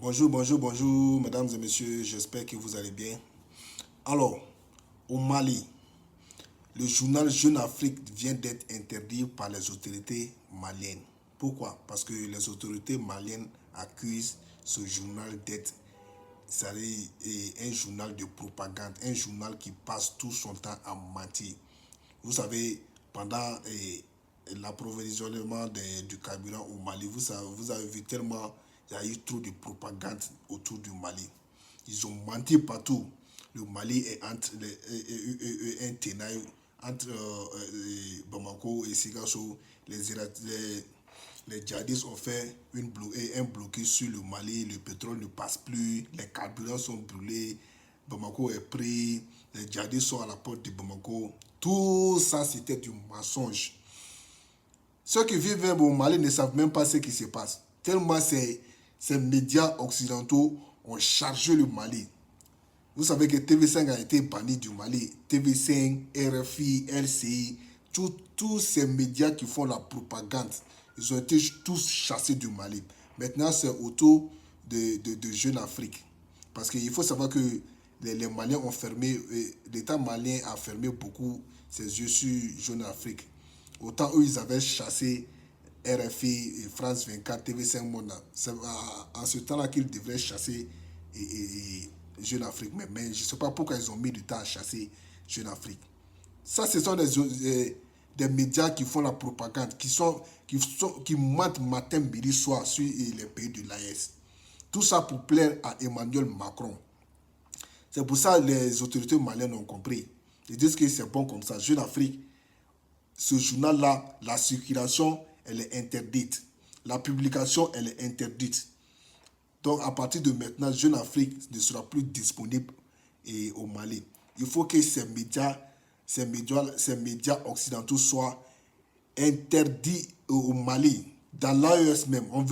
Bonjour, mesdames et messieurs, j'espère que vous allez bien. Alors, au Mali, le journal Jeune Afrique vient d'être interdit par les autorités maliennes. Pourquoi? Parce que les autorités maliennes accusent ce journal d'être un journal de propagande, un journal qui passe tout son temps à mentir. Vous savez, pendant l'approvisionnement du carburant au Mali, vous avez vu tellement, il y a eu trop de propagande autour du Mali. Ils ont menti partout. Le Mali est entre un tenaille entre Bamako et Sigasso. Les djihadistes ont fait un blocus sur le Mali. Le pétrole ne passe plus. Les carburants sont brûlés. Bamako est pris. Les djihadistes sont à la porte de Bamako. Tout ça, c'était du mensonge. Ceux qui vivent au Mali ne savent même pas ce qui se passe. Tellement ces médias occidentaux ont chargé le Mali. Vous savez que TV5 a été banni du Mali. TV5, RFI, LCI, tous ces médias qui font la propagande, ils ont été tous chassés du Mali. Maintenant, c'est au tour de Jeune Afrique. Parce qu'il faut savoir que les Maliens ont fermé, l'État malien a fermé beaucoup ses yeux sur Jeune Afrique. Autant eux, ils avaient chassé RFI, France 24, TV5 Monde. C'est en ce temps-là qu'ils devraient chasser Jeune Afrique. Mais je ne sais pas pourquoi ils ont mis du temps à chasser Jeune Afrique. Ça, ce sont des médias qui font la propagande, qui mentent matin, midi, soir sur les pays de l'AES. Tout ça pour plaire à Emmanuel Macron. C'est pour ça que les autorités maliennes ont compris. Ils disent que c'est bon comme ça. Jeune Afrique, ce journal-là, la circulation, elle est interdite. La publication, elle est interdite. Donc, à partir de maintenant, Jeune Afrique ne sera plus disponible au Mali. Il faut que ces médias occidentaux soient interdits au Mali. Dans l'AES même, on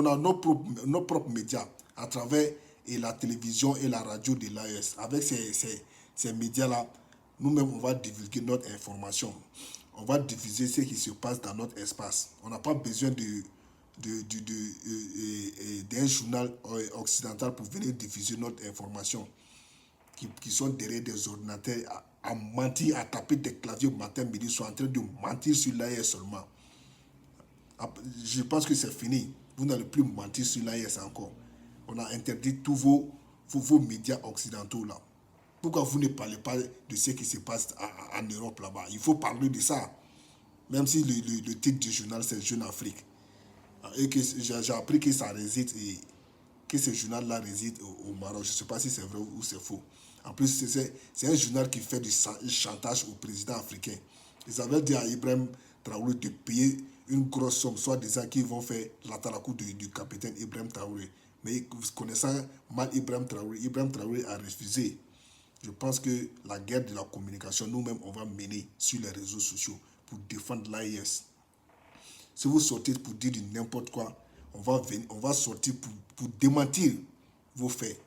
a nos propres médias à travers la télévision et la radio de l'AES. Avec ces médias-là, nous-mêmes, on va divulguer notre information. On va diffuser ce qui se passe dans notre espace. On n'a pas besoin d'un journal occidental pour venir diffuser notre information, qui sont derrière des ordinateurs à mentir, à taper des claviers matin, midi, sont en train de mentir sur l'AES seulement. Je pense que c'est fini. Vous n'allez plus mentir sur l'AES encore. On a interdit tous vos médias occidentaux là. Pourquoi vous ne parlez pas de ce qui se passe en Europe là-bas? Il faut parler de ça. Même si le titre du journal c'est Jeune Afrique. Et que j'ai appris que ça réside que ce journal-là réside au Maroc. Je ne sais pas si c'est vrai ou c'est faux. En plus, c'est un journal qui fait du chantage au président africain. Ils avaient dit à Ibrahim Traoré de payer une grosse somme, soit disant qu'ils vont faire l'atarakou du capitaine Ibrahim Traoré. Mais connaissant mal Ibrahim Traoré a refusé. Je pense que la guerre de la communication, nous-mêmes, on va mener sur les réseaux sociaux pour défendre l'AIS. Si vous sortez pour dire n'importe quoi, on va sortir pour démentir vos faits.